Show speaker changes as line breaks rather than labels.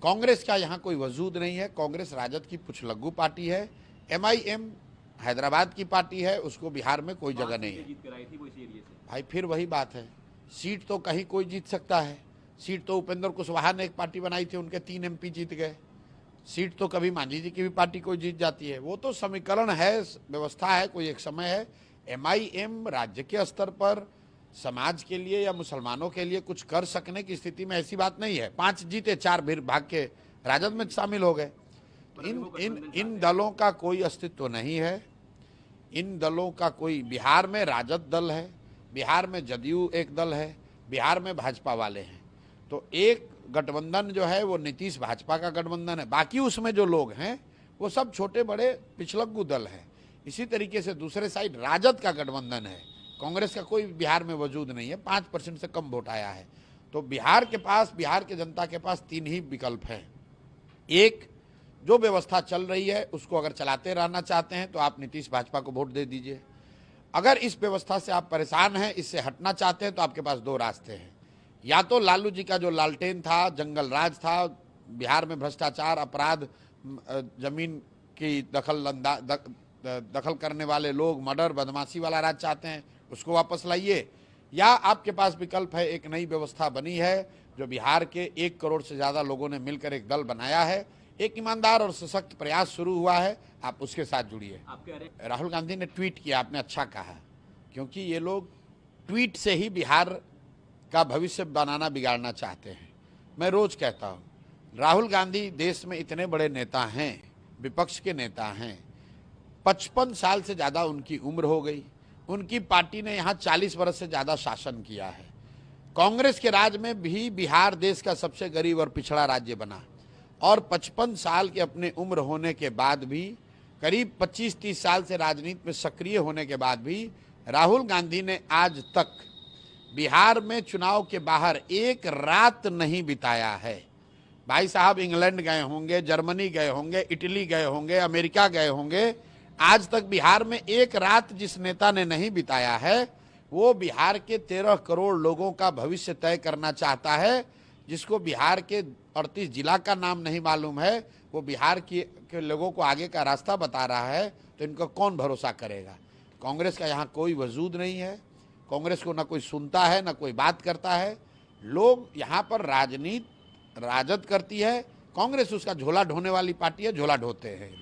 कांग्रेस का यहाँ कोई वजूद नहीं है। कांग्रेस राजद की कुछ लघु पार्टी है। MIM हैदराबाद की पार्टी है, उसको बिहार में कोई जगह नहीं है। भाई फिर वही बात है, सीट तो कहीं कोई जीत सकता है। सीट तो उपेंद्र कुशवाहा ने एक पार्टी बनाई थी, उनके 3 MP जीत गए। सीट तो कभी मांझी जी की भी पार्टी कोई जीत जाती है। वो तो समीकरण है, व्यवस्था है, कोई एक समय है। MIM राज्य के स्तर पर समाज के लिए या मुसलमानों के लिए कुछ कर सकने की स्थिति में ऐसी बात नहीं है। 5 जीते, 4 फिर भाग के राजद में शामिल हो गए। तो इन दलों का कोई अस्तित्व नहीं है। इन दलों का कोई, बिहार में राजद दल है, बिहार में जदयू एक दल है, बिहार में भाजपा वाले हैं। तो एक गठबंधन जो है वो नीतीश भाजपा का गठबंधन है, बाकी उसमें जो लोग हैं वो सब छोटे बड़े पिछलग्गू दल हैं। इसी तरीके से दूसरे साइड राजद का गठबंधन है। कांग्रेस का कोई बिहार में वजूद नहीं है, 5% से कम वोट आया है। तो बिहार के पास, बिहार के जनता के पास 3 ही विकल्प हैं। एक, जो व्यवस्था चल रही है उसको अगर चलाते रहना चाहते हैं तो आप नीतीश भाजपा को वोट दे दीजिए। अगर इस व्यवस्था से आप परेशान हैं, इससे हटना चाहते हैं, तो आपके पास 2 रास्ते हैं। या तो लालू जी का जो लालटेन था, जंगल राज था, बिहार में भ्रष्टाचार, अपराध, जमीन की दखल करने वाले लोग, मर्डर, बदमाशी वाला राज चाहते हैं, उसको वापस लाइए। या आपके पास विकल्प है, एक नई व्यवस्था बनी है जो बिहार के 1 करोड़ से ज़्यादा लोगों ने मिलकर एक दल बनाया है, एक ईमानदार और सशक्त प्रयास शुरू हुआ है, आप उसके साथ जुड़िए। राहुल गांधी ने ट्वीट किया, आपने अच्छा कहा, क्योंकि ये लोग ट्वीट से ही बिहार का भविष्य बनाना, बिगाड़ना चाहते हैं। मैं रोज कहता हूँ, राहुल गांधी देश में इतने बड़े नेता हैं, विपक्ष के नेता हैं, 55 साल से ज़्यादा उनकी उम्र हो गई। उनकी पार्टी ने यहाँ 40 वर्ष से ज़्यादा शासन किया है। कांग्रेस के राज में भी बिहार देश का सबसे गरीब और पिछड़ा राज्य बना, और 55 साल के अपने उम्र होने के बाद भी, करीब 25-30 साल से राजनीति में सक्रिय होने के बाद भी, राहुल गांधी ने आज तक बिहार में चुनाव के बाहर एक रात नहीं बिताया है। भाई साहब इंग्लैंड गए होंगे, जर्मनी गए होंगे, इटली गए होंगे, अमेरिका गए होंगे, आज तक बिहार में एक रात जिस नेता ने नहीं बिताया है, वो बिहार के 13 करोड़ लोगों का भविष्य तय करना चाहता है। जिसको बिहार के 38 जिला का नाम नहीं मालूम है, वो बिहार के लोगों को आगे का रास्ता बता रहा है, तो इनको कौन भरोसा करेगा। कांग्रेस का यहाँ कोई वजूद नहीं है। कांग्रेस को ना कोई सुनता है, ना कोई बात करता है। लोग यहाँ पर राजनीति राजद करती है, कांग्रेस उसका झोला ढोने वाली पार्टी है, झोला ढोते हैं लोग।